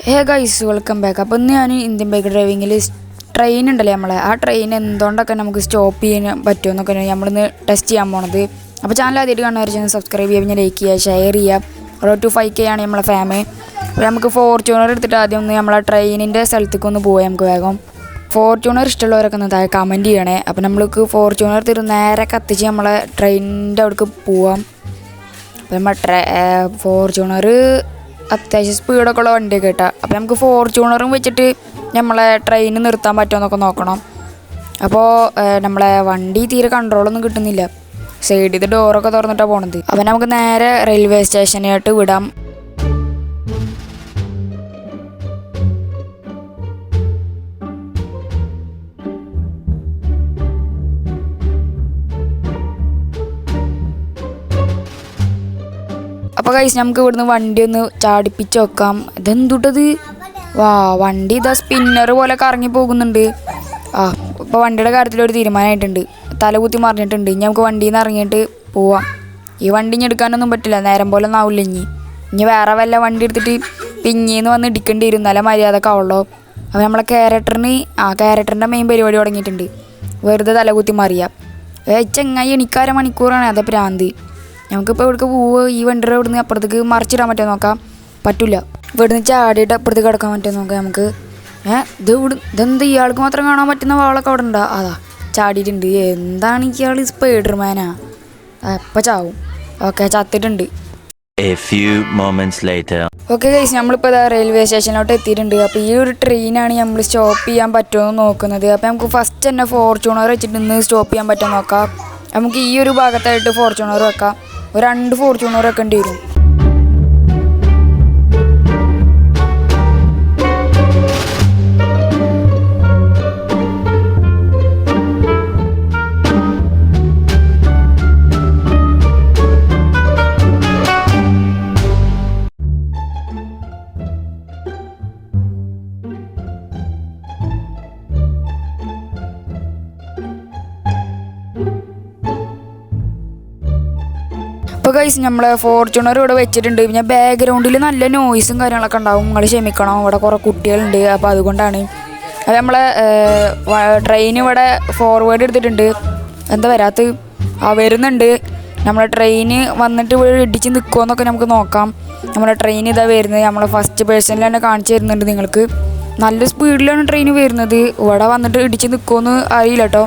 Hey guys welcome back. അപ്പോൾ ഇന്ന് ഞാൻ ഇന്ത്യൻ ബൈക്ക് ഡ്രൈവിങ്ങിൽ ട്രെയിൻ ഉണ്ടല്ലേ നമ്മളെ ആ ട്രെയിൻ എന്തുകൊണ്ടൊക്കെ നമുക്ക് സ്റ്റോപ്പ് ചെയ്യാൻ പറ്റുമെന്നൊക്കെ നമ്മളിന്ന് ടെസ്റ്റ് ചെയ്യാൻ പോണത്. അപ്പോൾ ചാനൽ ആദ്യമായിട്ട് കാണുന്നവർ സബ്സ്ക്രൈബ് ചെയ്യുക, പിന്നെ ലൈക്ക് ചെയ്യുക, ഷെയർ ചെയ്യുക. റോഡ് ടു 5K ആണ് നമ്മളെ ഫാമ്. അപ്പോൾ നമുക്ക് ഫോർച്യൂണർ എടുത്തിട്ട് ആദ്യം ഒന്ന് നമ്മളെ ട്രെയിനിൻ്റെ സ്ഥലത്തേക്ക് ഒന്ന് പോയാൽ നമുക്ക് വേഗം. ഫോർച്യൂണർ ഇഷ്ടമുള്ളവരൊക്കെ ഒന്ന് താഴെ കമൻറ്റ് ചെയ്യണേ. അപ്പോൾ നമ്മൾക്ക് ഫോർച്യൂണർ എടുത്തിട്ട് നേരെ കത്തിച്ച് നമ്മളെ ട്രെയിനിൻ്റെ അവിടേക്ക് പോവാം. അപ്പോൾ നമ്മൾ ഫോർച്യൂണർ അത്യാവശ്യം സ്പീഡൊക്കെ ഉള്ള വണ്ടിയൊക്കെ കിട്ടുക. അപ്പോൾ നമുക്ക് ഫോർച്യൂണറും വെച്ചിട്ട് നമ്മളെ ട്രെയിൻ നിർത്താൻ പറ്റുമെന്നൊക്കെ നോക്കണം. അപ്പോൾ നമ്മളെ വണ്ടി തീരെ കൺട്രോളൊന്നും കിട്ടുന്നില്ല. സൈഡിൽ ഇത് ഡോറൊക്കെ തുറന്നിട്ടാണ് പോണത്. അപ്പോൾ നമുക്ക് നേരെ റെയിൽവേ സ്റ്റേഷനായിട്ട് വിടാം. അപ്പോൾ ഗൈസ് നമുക്ക് ഇവിടുന്ന് വണ്ടി ഒന്ന് ചാടിപ്പിച്ച് വെക്കാം. ഇതെന്തുട്ടത്? വണ്ടി ഇതാ സ്പിന്നർ പോലെ കറങ്ങി പോകുന്നുണ്ട്. ഇപ്പോൾ വണ്ടിയുടെ കാര്യത്തിൽ ഒരു തീരുമാനമായിട്ടുണ്ട്. തലകുത്തി മറിഞ്ഞിട്ടുണ്ട്. ഇനി നമുക്ക് വണ്ടിയിൽ നിന്ന് ഇറങ്ങിയിട്ട് പോവാം. ഈ വണ്ടി ഇനി എടുക്കാനൊന്നും പറ്റില്ല, നേരം പോലെ ഒന്നും ആവില്ല. ഇനി വേറെ വല്ല വണ്ടി എടുത്തിട്ട് പിന്നീന്ന് വന്ന് ഇടിക്കേണ്ടി വരും, നല്ല മര്യാദക്ക് ആവുള്ളൂ. അപ്പോൾ നമ്മളെ ക്യാരക്ടറിൻ്റെ മെയിൻ പരിപാടി തുടങ്ങിയിട്ടുണ്ട്. വെറുതെ തലകുത്തി മറിയാം. ചെങ്ങായി എനിക്കര മണിക്കൂറാണ് അത് പ്രാന്ത്. നമുക്കിപ്പോൾ ഇവിടേക്ക് പോവുക, ഈ വണ്ടിയുടെ ഇവിടുന്ന് അപ്പുറത്തേക്ക് മറിച്ചിടാൻ പറ്റുമോ നോക്കാം. പറ്റില്ല. ഇവിടുന്ന് ചാടിയിട്ട് അപ്പുറത്തേക്ക് കിടക്കാൻ പറ്റുമോ നോക്കാം നമുക്ക്. ഇതെന്ത് ഇയാൾക്ക് മാത്രം കാണാൻ പറ്റുന്ന വാളൊക്കെ അവിടെ ഉണ്ടാ. അതാ ചാടിയിട്ടുണ്ട്. എന്താണ് ഇയാൾ സ്പൈഡർമാനാ? എപ്പോൾ ചാവും. ഓക്കെ, ചത്തിട്ടുണ്ട്. ഓക്കെ ഗൈസ്, നമ്മളിപ്പോൾ ഇതാ റെയിൽവേ സ്റ്റേഷനിലോട്ട് എത്തിയിട്ടുണ്ട്. അപ്പോൾ ഈ ഒരു ട്രെയിനാണ് നമ്മൾ സ്റ്റോപ്പ് ചെയ്യാൻ പറ്റുമോ എന്ന് നോക്കുന്നത്. അപ്പോൾ നമുക്ക് ഫസ്റ്റ് തന്നെ ഫോർച്യൂണർ വെച്ചിട്ട് ഇന്ന് സ്റ്റോപ്പ് ചെയ്യാൻ പറ്റുമോ നോക്കാം. നമുക്ക് ഈ ഒരു ഭാഗത്തായിട്ട് ഫോർച്യൂണർ വെക്കാം. ഒരു 2 ഫോർച്യൂണർ വെക്കേണ്ടി വരും. ഇപ്പോൾ ഗൈസ് നമ്മളെ ഫോർച്യൂണർ ഇവിടെ വെച്ചിട്ടുണ്ട്. പിന്നെ ബാക്ക്ഗ്രൗണ്ടിൽ നല്ല നോയ്സും കാര്യങ്ങളൊക്കെ ഉണ്ടാവും, നിങ്ങൾ ക്ഷമിക്കണം. ഇവിടെ കുറേ കുട്ടികളുണ്ട്, അപ്പോൾ അതുകൊണ്ടാണ്. അത് നമ്മളെ ട്രെയിൻ ഇവിടെ ഫോർവേഡ് എടുത്തിട്ടുണ്ട്. എന്താ വരാത്ത? വരുന്നുണ്ട്. നമ്മളെ ട്രെയിന് വന്നിട്ട് ഇവിടെ ഇടിച്ച് നിൽക്കുമെന്നൊക്കെ നമുക്ക് നോക്കാം. നമ്മുടെ ട്രെയിൻ ഇതാ വരുന്നത്. നമ്മളെ ഫസ്റ്റ് പേഴ്സണിൽ തന്നെ കാണിച്ചു തരുന്നുണ്ട് നിങ്ങൾക്ക്. നല്ല സ്പീഡിലാണ് ട്രെയിൻ വരുന്നത്. ഇവിടെ വന്നിട്ട് ഇടിച്ച് നിൽക്കുമെന്ന് അറിയില്ല കേട്ടോ.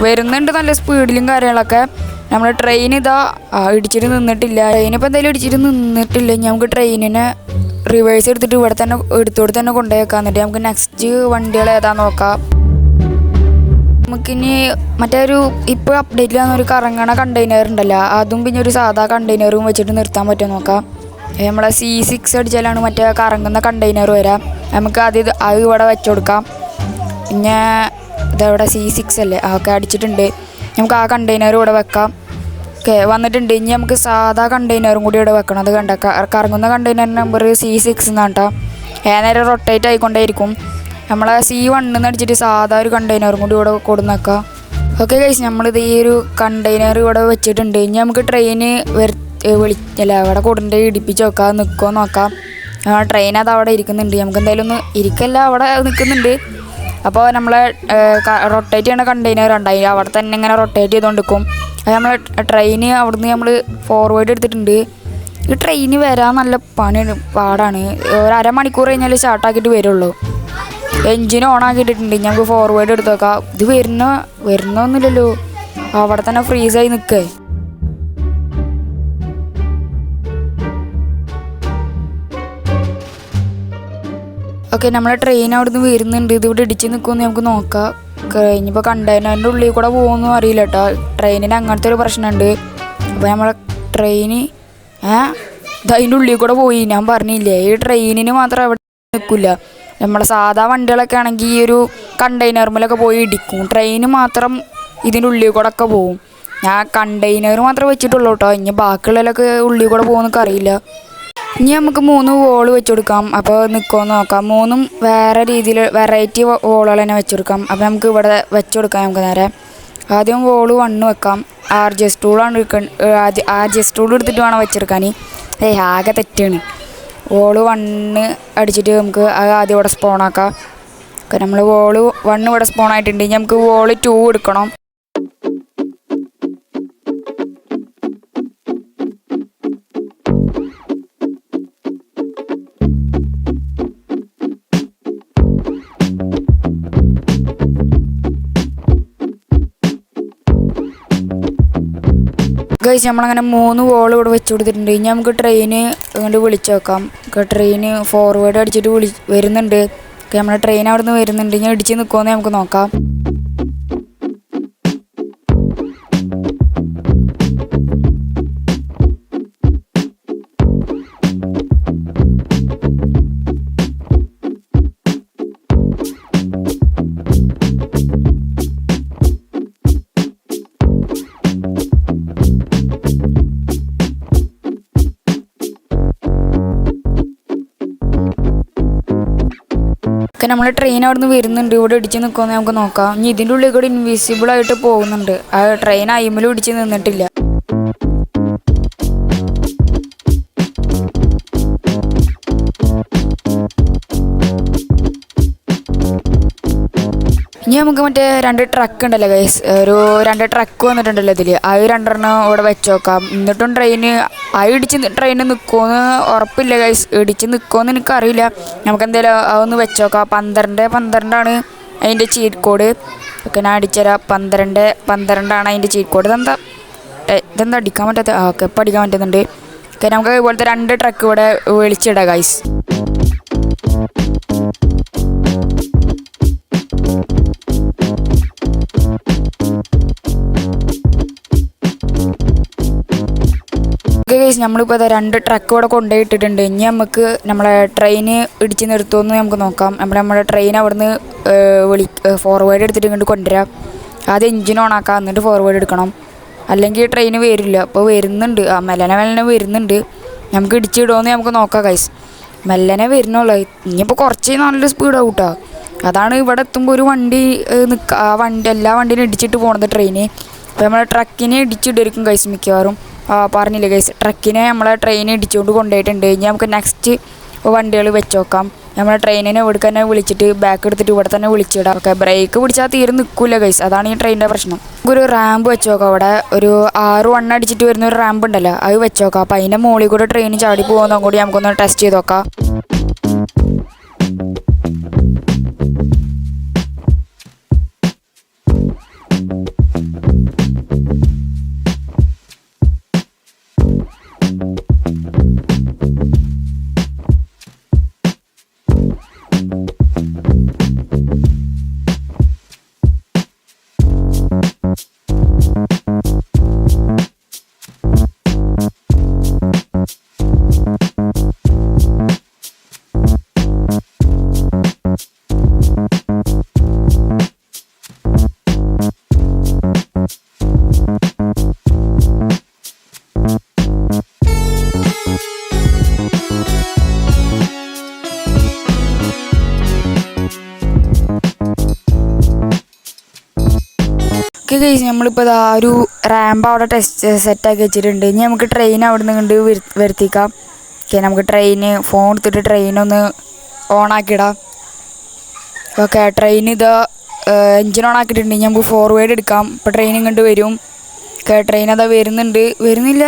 വരുന്നുണ്ട് നല്ല സ്പീഡിലും കാര്യങ്ങളൊക്കെ. നമ്മൾ ട്രെയിൻ ഇതാ ഇടിച്ചിട്ട് നിന്നിട്ടില്ല. ട്രെയിനിപ്പോൾ എന്തായാലും ഇടിച്ചിട്ട് നിന്നിട്ടില്ല. നമുക്ക് ട്രെയിനിനെ റിവേഴ്സ് എടുത്തിട്ട് എടുത്തോടെ തന്നെ കൊണ്ടുപോയേക്കാം. എന്നിട്ട് നമുക്ക് നെക്സ്റ്റ് വണ്ടികൾ ഏതാ നോക്കാം. നമുക്കിനി മറ്റേ ഇപ്പോൾ അപ്ഡേറ്റിൽ വന്നൊരു കറങ്ങണ കണ്ടെയ്നർ ഉണ്ടല്ലോ, അതും പിന്നെ ഒരു സാധാ കണ്ടെയ്നറും വെച്ചിട്ട് നിർത്താൻ പറ്റുമോ നോക്കാം. നമ്മളെ C6 അടിച്ചാലാണ് മറ്റേ കറങ്ങുന്ന കണ്ടെയ്നർ വരാം. നമുക്ക് അത് ഇവിടെ വെച്ചു കൊടുക്കാം. പിന്നെ ഇതെവിടെ C6 അല്ലേ? ഒക്കെ അടിച്ചിട്ടുണ്ട്. നമുക്ക് ആ കണ്ടെയ്നർ ഇവിടെ വെക്കാം. ഓക്കെ, വന്നിട്ടുണ്ട്. ഇനി നമുക്ക് സാധാ കണ്ടെയ്നറും കൂടി ഇവിടെ വെക്കണം. അത് കണ്ട കറങ്ങുന്ന കണ്ടെയ്നർ നമ്പർ C6 എന്നാണ് കേട്ടോ. നേരം റൊട്ടേറ്റ് ആയിക്കൊണ്ടേയിരിക്കും. നമ്മളെ C1 അടിച്ചിട്ട് സാധാ ഒരു കണ്ടെയ്നറും കൂടി ഇവിടെ കൊടുന്നേക്കാം. ഓക്കെ ഗൈസ്, നമ്മളിത് ഈ ഒരു കണ്ടെയ്നർ ഇവിടെ വെച്ചിട്ടുണ്ട്. ഇനി നമുക്ക് ട്രെയിന് ഇവിടെ കൊടുണ്ട് ഇടിപ്പിച്ച് വെക്കാം. നിൽക്കുമോ നോക്കാം. ട്രെയിൻ അത് അവിടെ ഇരിക്കുന്നുണ്ട്. നമുക്ക് എന്തായാലും ഒന്ന് ഇരിക്കല്ല, അവിടെ നിൽക്കുന്നുണ്ട്. അപ്പോൾ നമ്മളെ റൊട്ടേറ്റ് ചെയ്യുന്ന കണ്ടെയ്നർ ഉണ്ടായി, അവിടെ തന്നെ ഇങ്ങനെ റൊട്ടേറ്റ് ചെയ്തുകൊണ്ടിരിക്കും. അത് നമ്മൾ ട്രെയിന് അവിടുന്ന് നമ്മൾ ഫോർവേഡ് എടുത്തിട്ടുണ്ട്. ഈ ട്രെയിന് വരാൻ നല്ല പാടാണ്. ഒരു അരമണിക്കൂർ കഴിഞ്ഞാൽ സ്റ്റാർട്ടാക്കിയിട്ട് വരുള്ളൂ. എൻജിൻ ഓൺ ആക്കിയിട്ടിട്ടുണ്ട്. ഞങ്ങൾക്ക് ഫോർവേഡ് എടുത്ത് വെക്കാം. ഇത് വരുന്നൊന്നുമില്ലല്ലോ, അവിടെ തന്നെ ഫ്രീസായി നിൽക്കേ. ഓക്കെ, നമ്മളെ ട്രെയിൻ അവിടെ നിന്ന് വരുന്നുണ്ട്. ഇതിവിടെ ഇടിച്ച് നിൽക്കുമെന്ന് നമുക്ക് നോക്കാം. കഴിഞ്ഞപ്പോൾ കണ്ടെയ്നറിൻ്റെ ഉള്ളിൽ കൂടെ പോകുമെന്നും അറിയില്ല കേട്ടോ. ട്രെയിനിന് അങ്ങനത്തെ ഒരു പ്രശ്നമുണ്ട്. അപ്പോൾ നമ്മളെ ട്രെയിന് അതിൻ്റെ ഉള്ളിൽ കൂടെ പോയി. ഞാൻ പറഞ്ഞില്ലേ, ഈ ട്രെയിനിന് മാത്രം അവിടെ നിൽക്കില്ല. നമ്മളെ സാധാ വണ്ടികളൊക്കെ ആണെങ്കിൽ ഈ ഒരു കണ്ടെയ്നറിലൊക്കെ പോയി ഇടിക്കും. ട്രെയിന് മാത്രം ഇതിൻ്റെ ഉള്ളിൽ കൂടെ ഒക്കെ പോകും. ഞാൻ കണ്ടെയ്നർ മാത്രമേ വെച്ചിട്ടുള്ളൂ കേട്ടോ. ഇനി ബാക്കിയുള്ളതിലൊക്കെ ഉള്ളിൽ കൂടെ പോകുമെന്നൊക്കെ അറിയില്ല. ഇനി നമുക്ക് 3 വോൾ വെച്ച് കൊടുക്കാം. അപ്പോൾ നിൽക്കുമെന്ന് നോക്കാം. 3 വേറെ രീതിയിൽ വെറൈറ്റി വോളുകൾ തന്നെ വെച്ച് കൊടുക്കാം. അപ്പോൾ നമുക്ക് ഇവിടെ വെച്ച് കൊടുക്കാം. നമുക്ക് നേരെ ആദ്യം വോൾ 1 വെക്കാം. RJ സ്റ്റൂളാണ് RJ സ്റ്റൂൾ എടുത്തിട്ട് വേണം വെച്ചെടുക്കാൻ. ആകെ തെറ്റാണ്. വോള് 1 അടിച്ചിട്ട് നമുക്ക് അത് ആദ്യം ഇവിടെ സ്പോണാക്കാം. ഓക്കെ, നമ്മൾ വോള് 1 ഇവിടെ സ്പോൺ ആയിട്ടുണ്ട്. ഇനി നമുക്ക് വോള് 2 എടുക്കണം. ഗൈസ്, നമ്മളങ്ങനെ 3 വോൾ ഇവിടെ വെച്ച് കൊടുത്തിട്ടുണ്ട്. ഇനി നമുക്ക് ട്രെയിന് ഇങ്ങോട്ട് വിളിച്ച് നോക്കാം. ട്രെയിന് ഫോർവേഡ് അടിച്ചിട്ട് വരുന്നുണ്ട്. നമ്മുടെ ട്രെയിൻ അവിടെ നിന്ന് വരുന്നുണ്ട്. ഇനി ഇടിച്ച് നിൽക്കുമെന്ന് നമുക്ക് നോക്കാം. നമ്മൾ ട്രെയിൻ അവിടെ നിന്ന് വരുന്നുണ്ട്. ഇവിടെ ഇടിച്ച് നിൽക്കുമെന്ന് നമുക്ക് നോക്കാം. ഇനി ഇതിൻ്റെ ഉള്ളിൽ കൂടെ ഇൻവിസിബിൾ ആയിട്ട് പോകുന്നുണ്ട്. ആ ട്രെയിൻ അയിമലും ഇടിച്ച് നിന്നിട്ടില്ല. ഇനി നമുക്ക് മറ്റേ 2 ട്രക്ക് ഉണ്ടല്ലോ ഗൈസ്, ഒരു 2 ട്രക്ക് വന്നിട്ടുണ്ടല്ലോ ഇതിൽ. അത് 2 ഇവിടെ വെച്ച് നോക്കാം. എന്നിട്ടും ഇടിച്ച് ട്രെയിന് നിൽക്കുമെന്ന് ഉറപ്പില്ല ഗൈസ്. ഇടിച്ച് നിൽക്കുമെന്ന് എനിക്കറിയില്ല. നമുക്ക് എന്തായാലും അതൊന്ന് വെച്ച് നോക്കാം. 12 അതിൻ്റെ ചീറ്റ് കോഡ്. ഓക്കെ, ഞാൻ അടിച്ചുതരാം. 12 അതിൻ്റെ ചീറ്റ് കോഡ്. ഇതെന്താ അടിക്കാൻ പറ്റാത്ത? ഓക്കെ, ഇപ്പം അടിക്കാൻ പറ്റുന്നുണ്ട്. ഓക്കെ, നമുക്ക് ഇതുപോലത്തെ 2 ട്രക്ക് ഇവിടെ വിളിച്ചിടാം ഗൈസ്. നമ്മളിപ്പോൾ 2 ട്രക്ക് ഇവിടെ കൊണ്ടുപോയിട്ടിട്ടുണ്ട്. ഇനി നമുക്ക് നമ്മളെ ട്രെയിന് ഇടിച്ച് നിർത്തുമെന്ന് നമുക്ക് നോക്കാം. നമ്മുടെ ട്രെയിൻ അവിടുന്ന് ഫോർവേഡ് എടുത്തിട്ട് ഇങ്ങോട്ട് കൊണ്ടുവരാം. ആദ്യം എഞ്ചിൻ ഓണാക്കാം, എന്നിട്ട് ഫോർവേഡ് എടുക്കണം. അല്ലെങ്കിൽ ട്രെയിന് വരില്ല. അപ്പോൾ വരുന്നുണ്ട്, മെല്ലനെ വരുന്നുണ്ട്. നമുക്ക് ഇടിച്ചിടുമെന്ന് നമുക്ക് നോക്കാം ഗൈസ്. മെല്ലനെ വരുന്നുള്ളൂ. ഇനിയിപ്പോൾ കുറച്ച് നല്ല സ്പീഡാവും കേട്ടോ. അതാണ് ഇവിടെ എത്തുമ്പോൾ ഒരു വണ്ടി എല്ലാ വണ്ടീനും ഇടിച്ചിട്ട് പോകുന്നത് ട്രെയിന്. അപ്പോൾ നമ്മളെ ട്രക്കിനെ ഇടിച്ചിട്ടായിരിക്കും ഗൈസ് മിക്കവാറും. പറഞ്ഞില്ലേ ഗൈസ്, ട്രക്കിനെ നമ്മളെ ട്രെയിൻ ഇടിച്ചുകൊണ്ട് കൊണ്ടുപോയിട്ടുണ്ട്. ഇനി നമുക്ക് നെക്സ്റ്റ് വണ്ടികൾ വെച്ച് നോക്കാം. നമ്മളെ ട്രെയിനിനെ ഇവിടെ തന്നെ വിളിച്ചിട്ട് ബാക്ക് എടുത്തിട്ട് ഇവിടെ തന്നെ വിളിച്ചിടാം. ഓക്കെ, ബ്രേക്ക് പിടിച്ചാൽ തീരെ നിൽക്കില്ല ഗൈസ്. അതാണ് ഈ ട്രെയിനിൻ്റെ പ്രശ്നം. നമുക്കൊരു റാമ്പ് വെച്ച് നോക്കാം. അവിടെ ഒരു 6 അടിച്ചിട്ട് വരുന്ന ഒരു റാമ്പ് ഉണ്ടല്ലോ, അത് വെച്ച് നോക്കാം. അപ്പോൾ അതിൻ്റെ മുകളിൽ കൂടെ ട്രെയിൻ ചാടി പോകുന്നതും കൂടി നമുക്കൊന്ന് ടെസ്റ്റ് ചെയ്ത് നോക്കാം. ഗൈസ്, നമ്മളിപ്പോൾ ആ ഒരു റാമ്പ് അവിടെ സെറ്റാക്കി വെച്ചിട്ടുണ്ട്. ഇനി നമുക്ക് ട്രെയിൻ അവിടെ നിന്ന് കണ്ട് വരുത്തിക്കാം. ഓക്കെ, നമുക്ക് ഫോൺ എടുത്തിട്ട് ട്രെയിനൊന്ന് ഓണാക്കിയിടാം. ഓക്കെ, ട്രെയിൻ എൻജിൻ ഓണാക്കിയിട്ടുണ്ട്. ഇനി നമുക്ക് ഫോർവേഡ് എടുക്കാം. ഇപ്പോൾ ട്രെയിൻ ഇങ്ങോട്ട് വരും. ഓക്കെ, ട്രെയിൻ വരുന്നില്ല.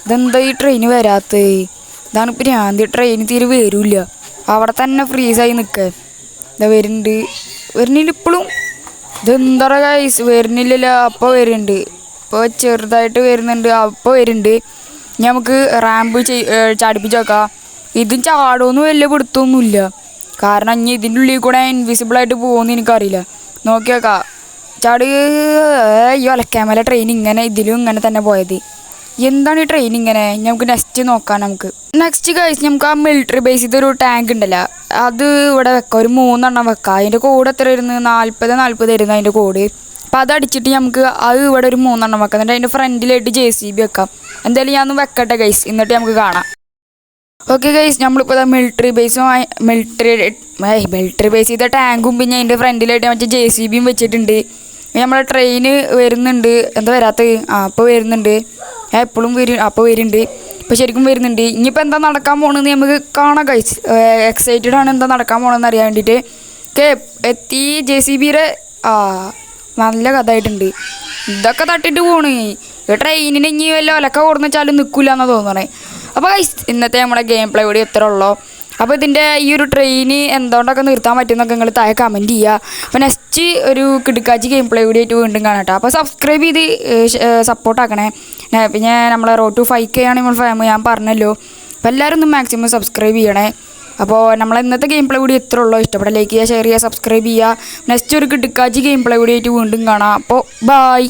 ഇതെന്താ ഈ ട്രെയിൻ വരാത്തത്? ഇതാണ് ഇപ്പോൾ ഞാൻ ട്രെയിൻ തീരെ വരില്ല. അവിടെ തന്നെ ഫ്രീസായി നിൽക്കുക. വരുന്നില്ല ഇപ്പോഴും. ഇതെന്താ ഗൈസ്, വരുന്നില്ലല്ലോ. അപ്പോൾ വരുന്നുണ്ട്. ഇപ്പോൾ ചെറുതായിട്ട് വരുന്നുണ്ട്. അപ്പോൾ വരുന്നുണ്ട്. ഇനി നമുക്ക് റാമ്പ് ചാടിപ്പിച്ച് നോക്കാം. ഇതും ചാടുമെന്ന് വലിയ പിടുത്തമൊന്നുമില്ല. കാരണം ഇനി ഇതിൻ്റെ ഉള്ളിൽ കൂടെ ഇൻവിസിബിളായിട്ട് പോകുമെന്ന് എനിക്കറിയില്ല. നോക്കി നോക്കാം. ഈ ഒലക്കാമല ട്രെയിൻ ഇതിലും ഇങ്ങനെ തന്നെ പോയത്. എന്താണ് ഈ ട്രെയിൻ ഇങ്ങനെ? നമുക്ക് നെക്സ്റ്റ് നോക്കാം. നെക്സ്റ്റ് ഗൈസ്, നമുക്ക് ആ മിലിറ്ററി ബേസിൽ ഒരു ടാങ്ക് ഉണ്ടല്ലോ, അത് ഇവിടെ വെക്കാം. ഒരു 3 വെക്കാം. അതിൻ്റെ കോഡ് എത്ര വരുന്നു? 40 വരുന്നു അതിൻ്റെ കോഡ്. അപ്പോൾ അത് അടിച്ചിട്ട് നമുക്ക് അത് ഇവിടെ ഒരു 3 വെക്കാം. എന്നിട്ട് അതിൻ്റെ ഫ്രണ്ടിലായിട്ട് JCB വെക്കാം. എന്തായാലും ഞാൻ ഒന്ന് വെക്കട്ടെ ഗൈസ്, എന്നിട്ട് നമുക്ക് കാണാം. ഓക്കെ ഗൈസ്, നമ്മളിപ്പോൾ മിലിറ്ററി ബേസ് ചെയ്ത ടാങ്കും പിന്നെ അതിൻ്റെ ഫ്രണ്ടിലായിട്ട് മറ്റേ JCBയും വെച്ചിട്ടുണ്ട്. നമ്മളെ ട്രെയിന് വരുന്നുണ്ട്. എന്താ വരാത്തത്? അപ്പോൾ വരുന്നുണ്ട്. എപ്പോഴും അപ്പോൾ വരുന്നുണ്ട്. ഇപ്പോൾ ശരിക്കും വരുന്നുണ്ട്. ഇനിയിപ്പോൾ എന്താ നടക്കാൻ പോകണമെന്ന് നമുക്ക് കാണാം ഗൈസ്. എക്സൈറ്റഡ് ആണ് എന്താ നടക്കാൻ പോകണമെന്ന് അറിയാൻ വേണ്ടിയിട്ട്. എത്തി JCBയുടെ നല്ല കഥയായിട്ടുണ്ട്. ഇതൊക്കെ തട്ടിട്ട് പോണ്. ട്രെയിനിന് ഇനി വല്ല ഒലക്ക കൊടുന്ന് വെച്ചാലും നിൽക്കില്ല എന്നാണ് തോന്നണേ. അപ്പോൾ ഗൈസ് ഇന്നത്തെ നമ്മുടെ ഗെയിം പ്ലേ കൂടി എത്ര ഉള്ളൂ. അപ്പോൾ ഇതിൻ്റെ ഈ ഒരു ട്രെയിന് എന്തുകൊണ്ടൊക്കെ നിർത്താൻ പറ്റുമെന്നൊക്കെ നിങ്ങൾ താഴെ കമൻറ്റ് ചെയ്യുക. അപ്പോൾ നെക്സ്റ്റ് ഒരു കിടുക്കാച്ചി ഗെയിം പ്ലേ കൂടി ആയിട്ട് വീണ്ടും കാണാം. അപ്പോൾ സബ്സ്ക്രൈബ് ചെയ്ത് സപ്പോർട്ടാക്കണേ. പിന്നെ നമ്മളെ Road to 5K ആണ് നമ്മൾ ഞാൻ പറഞ്ഞല്ലോ. അപ്പോൾ എല്ലാവരും ഒന്ന് മാക്സിമം സബ്സ്ക്രൈബ് ചെയ്യണേ. അപ്പോൾ നമ്മൾ ഇന്നത്തെ ഗെയിം പ്ലേ കൂടി എത്ര ഉള്ളൂ. ഇഷ്ടപ്പെട്ട ലൈക്ക് ചെയ്യുക, ഷെയർ ചെയ്യുക, സബ്സ്ക്രൈബ് ചെയ്യുക. നെക്സ്റ്റ് ഒരു കിടുക്കാച്ചി ഗെയിം പ്ലേ കൂടി ആയിട്ട് വീണ്ടും കാണാം. അപ്പോൾ ബൈ.